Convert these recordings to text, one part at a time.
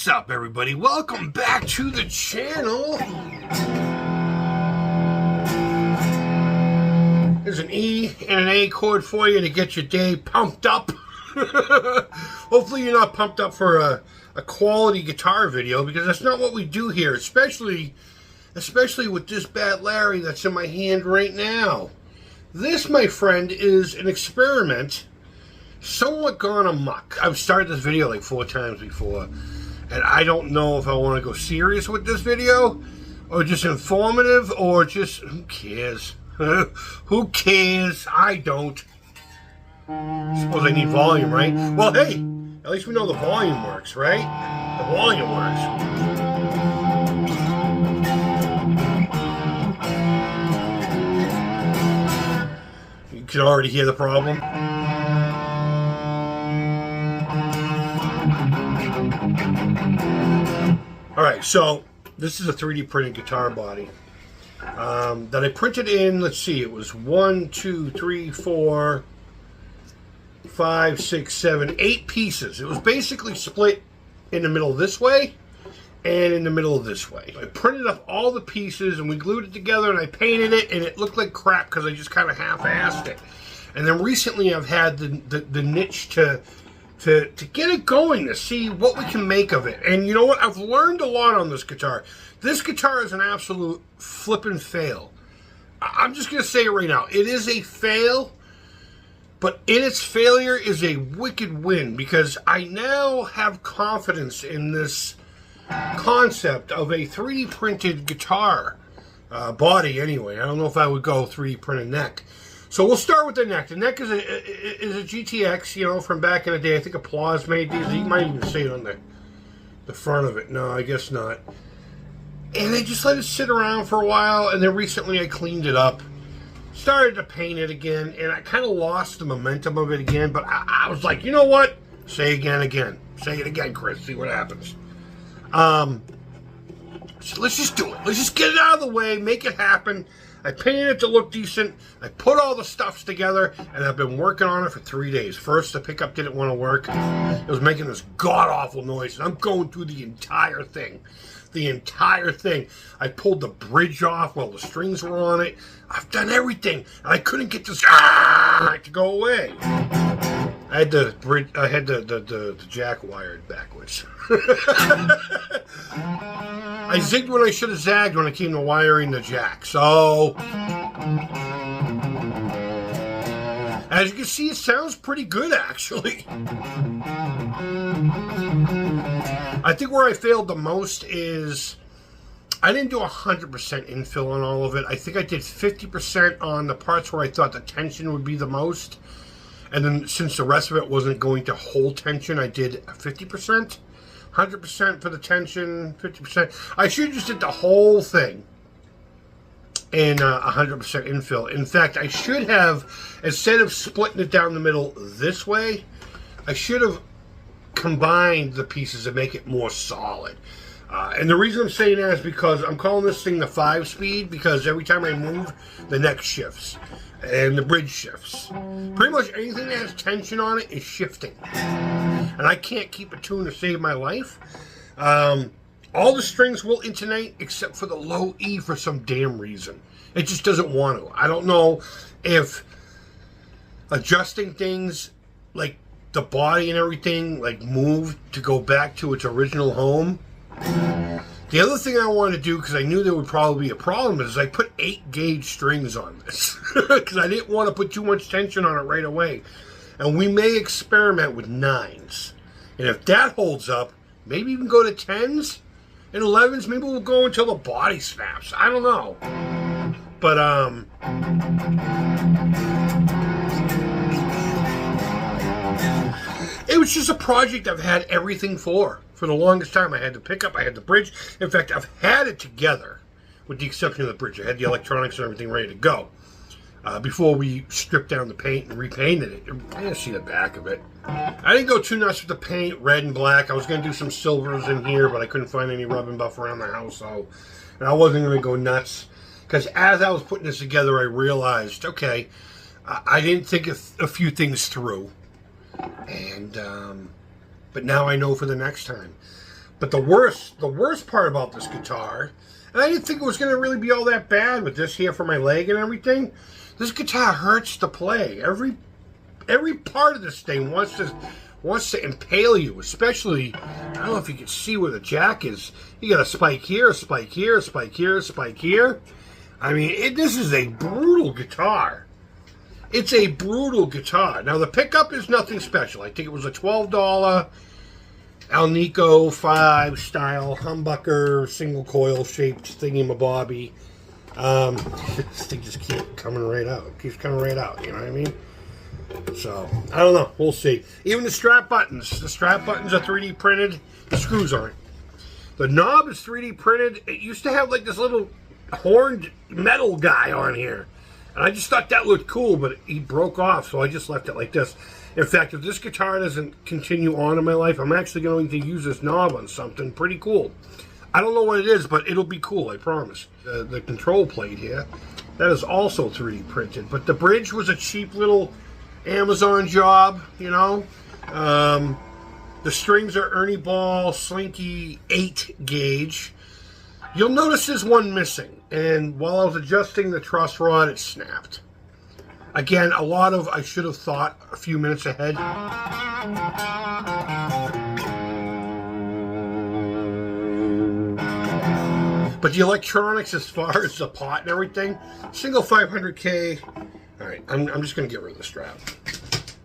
What's up, everybody? Welcome back to the channel. There's an E and an A chord for you to get your day pumped up. Hopefully you're not pumped up for a quality guitar video, because that's not what we do here, especially with this Bad Larry that's in my hand right now. This, my friend, is an experiment somewhat gone amok. I've started this video like 4 times before, and I don't know if I want to go serious with this video, or just informative, or just, who cares? Who cares? I don't. Suppose I need volume, right? Well, hey, at least we know the volume works, right? The volume works. You can already hear the problem. Alright, so this is a 3D printed guitar body that I printed in, let's see, it was 1, 2, 3, 4, 5, 6, 7, 8 pieces. It was basically split in the middle this way and in the middle this way. I printed up all the pieces and we glued it together and I painted it, and it looked like crap because I just kind of half-assed it. And then recently I've had the niche to get it going, to see what we can make of it. And you know what? I've learned a lot on this guitar. This guitar is an absolute flippin' fail. I'm just going to say it right now. It is a fail, but in its failure is a wicked win, because I now have confidence in this concept of a 3D printed guitar body anyway. I don't know if I would go 3D printed neck. So we'll start with the neck. The neck is a GTX, you know, from back in the day. I think Applause made these. You might even see it on the front of it. No, I guess not. And I just let it sit around for a while, and then recently I cleaned it up. Started to paint it again, and I kind of lost the momentum of it again, but I was like, you know what? Say again. Say it again, Chris. See what happens. So let's just do it. Let's just get it out of the way, make it happen. I painted it to look decent. I put all the stuffs together, and I've been working on it for 3 days. First, the pickup didn't want to work. It was making this god-awful noise, and I'm going through the entire thing. The entire thing. I pulled the bridge off while the strings were on it. I've done everything, and I couldn't get this to go away. I had the jack wired backwards. I zigged when I should have zagged when it came to wiring the jack. So, as you can see, it sounds pretty good, actually. I think where I failed the most is I didn't do 100% infill on all of it. I think I did 50% on the parts where I thought the tension would be the most. And then since the rest of it wasn't going to hold tension, I did 50%. 100% for the tension, 50%. I should have just did the whole thing in 100% infill. In fact, I should have, instead of splitting it down the middle this way, I should have combined the pieces to make it more solid. And the reason I'm saying that is because I'm calling this thing the 5-speed, because every time I move, the neck shifts and the bridge shifts. Pretty much anything that has tension on it is shifting. And I can't keep a tune to save my life. All the strings will intonate except for the low E for some damn reason. It just doesn't want to. I don't know if adjusting things like the body and everything like moved to go back to its original home. The other thing I wanted to do, because I knew there would probably be a problem, is I put 8-gauge strings on this. Because I didn't want to put too much tension on it right away. And we may experiment with 9s. And if that holds up, maybe even go to 10s and 11s. Maybe we'll go until the body snaps. I don't know. But, it was just a project I've had everything for. For the longest time, I had the pickup, I had the bridge. In fact, I've had it together, with the exception of the bridge. I had the electronics and everything ready to go. Before we stripped down the paint and repainted it. I didn't see the back of it. I didn't go too nuts with the paint, red and black. I was going to do some silvers in here, but I couldn't find any rub and buff around the house, so and I wasn't going to go nuts. Because as I was putting this together, I realized, okay, I didn't think a few things through. And, but now I know for the next time. But the worst part about this guitar, and I didn't think it was going to really be all that bad with this here for my leg and everything. This guitar hurts to play. Every part of this thing wants to impale you, especially, I don't know if you can see where the jack is. You got a spike here, a spike here, a spike here, a spike here. I mean, this is a brutal guitar. It's a brutal guitar. Now, the pickup is nothing special. I think it was a $12 Alnico 5 style humbucker, single coil shaped thingy-mabobby. This thing just keeps coming right out. It keeps coming right out, you know what I mean? So, I don't know. We'll see. Even the strap buttons. The strap buttons are 3D printed. The screws aren't. The knob is 3D printed. It used to have like this little horned metal guy on here. And I just thought that looked cool, but he broke off, so I just left it like this. In fact, if this guitar doesn't continue on in my life, I'm actually going to use this knob on something pretty cool. I don't know what it is, but it'll be cool, I promise. The control plate here, that is also 3D printed. But the bridge was a cheap little Amazon job, you know. The strings are Ernie Ball Slinky 8 gauge. You'll notice there's one missing. And while I was adjusting the truss rod, it snapped. Again, I should have thought a few minutes ahead. But the electronics, as far as the pot and everything, single 500K. All right, I'm just going to get rid of the strap.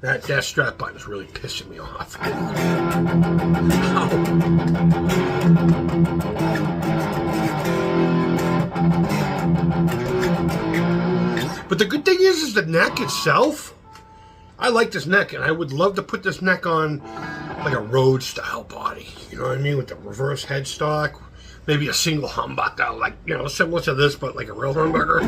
That strap button is really pissing me off. But the good thing is the neck itself. I like this neck, and I would love to put this neck on like a road style body. You know what I mean? With the reverse headstock, maybe a single humbucker, like, you know, similar to this, but like a real humbucker.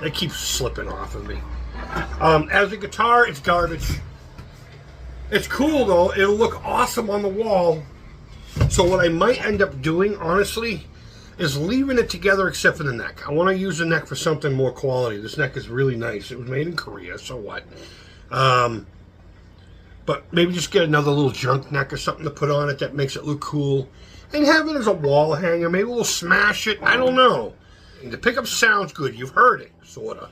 It keeps slipping off of me. As a guitar, it's garbage. It's cool though. It'll look awesome on the wall. So what I might end up doing, honestly, is leaving it together except for the neck. I want to use the neck for something more quality. This neck is really nice. It was made in Korea, so what? But maybe just get another little junk neck or something to put on it that makes it look cool. And have it as a wall hanger. Maybe we'll smash it. I don't know. The pickup sounds good. You've heard it, sort of.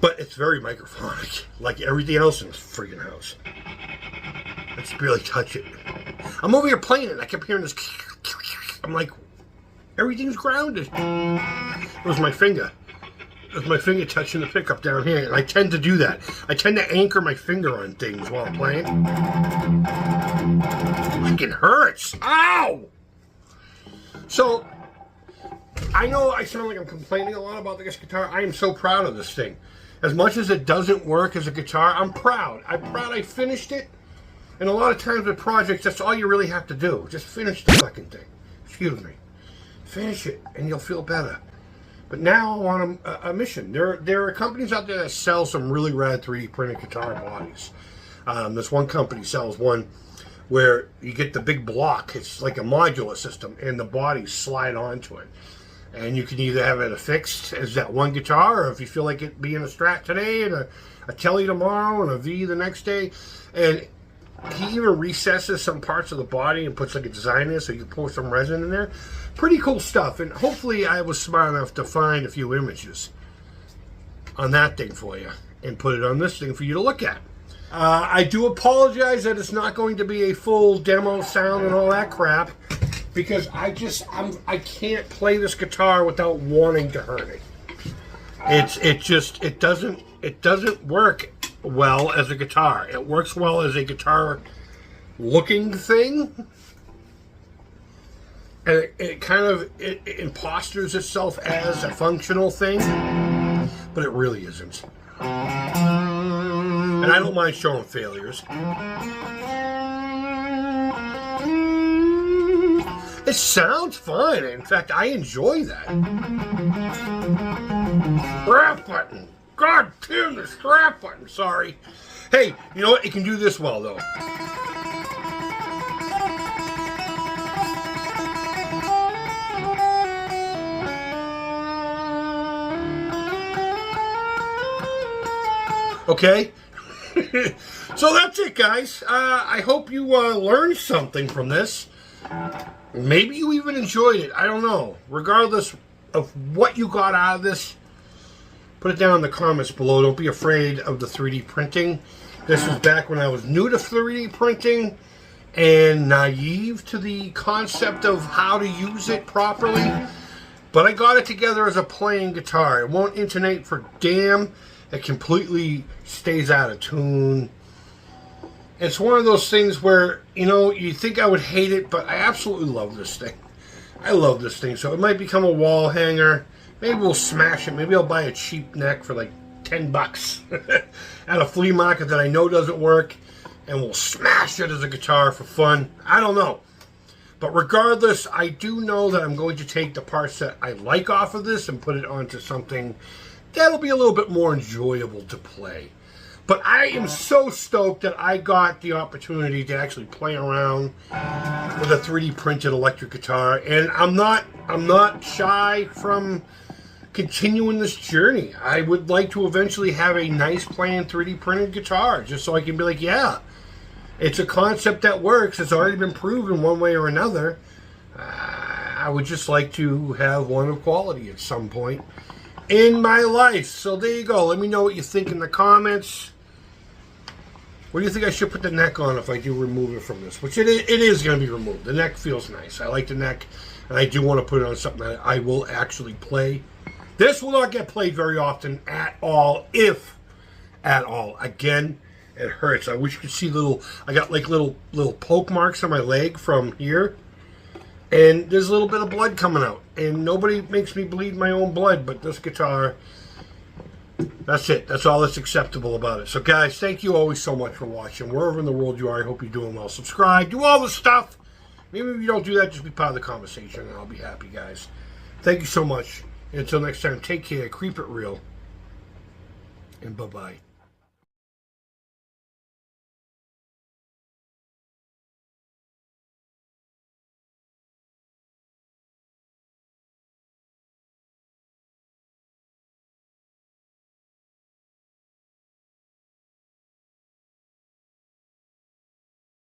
But it's very microphonic, like everything else in this friggin' house. Let's barely touch it. I'm over here playing it, and I kept hearing this. I'm like, everything's grounded. It was my finger. It was my finger touching the pickup down here, and I tend to do that. I tend to anchor my finger on things while I'm playing. It freaking hurts. Ow! So, I know I sound like I'm complaining a lot about this guitar. I am so proud of this thing. As much as it doesn't work as a guitar, I'm proud. I'm proud I finished it. And a lot of times with projects, that's all you really have to do. Just finish the fucking thing. Excuse me. Finish it, and you'll feel better. But now I want a mission. There are companies out there that sell some really rad 3D printed guitar bodies. This one company sells one where you get the big block. It's like a modular system, and the bodies slide onto it. And you can either have it affixed as that one guitar, or if you feel like it being a Strat today, and a Telly tomorrow, and a V the next day. And he even recesses some parts of the body and puts like a design in, so you can pour some resin in there. Pretty cool stuff. And hopefully I was smart enough to find a few images on that thing for you and put it on this thing for you to look at. I do apologize that it's not going to be a full demo sound and all that crap, because I can't play this guitar without wanting to hurt it. It doesn't work well as a guitar. It works well as a guitar looking thing, and it kind of imposters itself as a functional thing, but it really isn't. And I don't mind showing failures. It sounds fine. In fact, I enjoy that. Strap button. God damn the strap button. Sorry. Hey, you know what? It can do this well, though. Okay? So that's it, guys. I hope you learned something from this. Maybe you even enjoyed it. I don't know. Regardless of what you got out of this, put it down in the comments below. Don't be afraid of the 3D printing. This was back when I was new to 3D printing and naive to the concept of how to use it properly. But I got it together as a playing guitar. It won't intonate for damn. It completely stays out of tune. It's one of those things where, you know, you think I would hate it, but I absolutely love this thing. I love this thing. So it might become a wall hanger. Maybe we'll smash it. Maybe I'll buy a cheap neck for like 10 bucks at a flea market that I know doesn't work, and we'll smash it as a guitar for fun. I don't know. But regardless, I do know that I'm going to take the parts that I like off of this and put it onto something that'll be a little bit more enjoyable to play. But I am so stoked that I got the opportunity to actually play around with a 3D printed electric guitar, and I'm not shy from continuing this journey. I would like to eventually have a nice playing 3D printed guitar, just so I can be like, yeah, it's a concept that works. It's already been proven one way or another. I would just like to have one of quality at some point in my life. So there you go. Let me know what you think in the comments. What do you think I should put the neck on if I do remove it from this? Which it is going to be removed. The neck feels nice. I like the neck, and I do want to put it on something that I will actually play. This will not get played very often at all, if at all. Again, it hurts. I wish you could see I got like little poke marks on my leg from here. And there's a little bit of blood coming out. And nobody makes me bleed my own blood, but this guitar, that's it. That's all that's acceptable about it. So guys, thank you always so much for watching. Wherever in the world you are, I hope you're doing well. Subscribe, do all the stuff. Maybe if you don't do that, just be part of the conversation, and I'll be happy, guys. Thank you so much. And until next time, take care, keep it real, and bye-bye.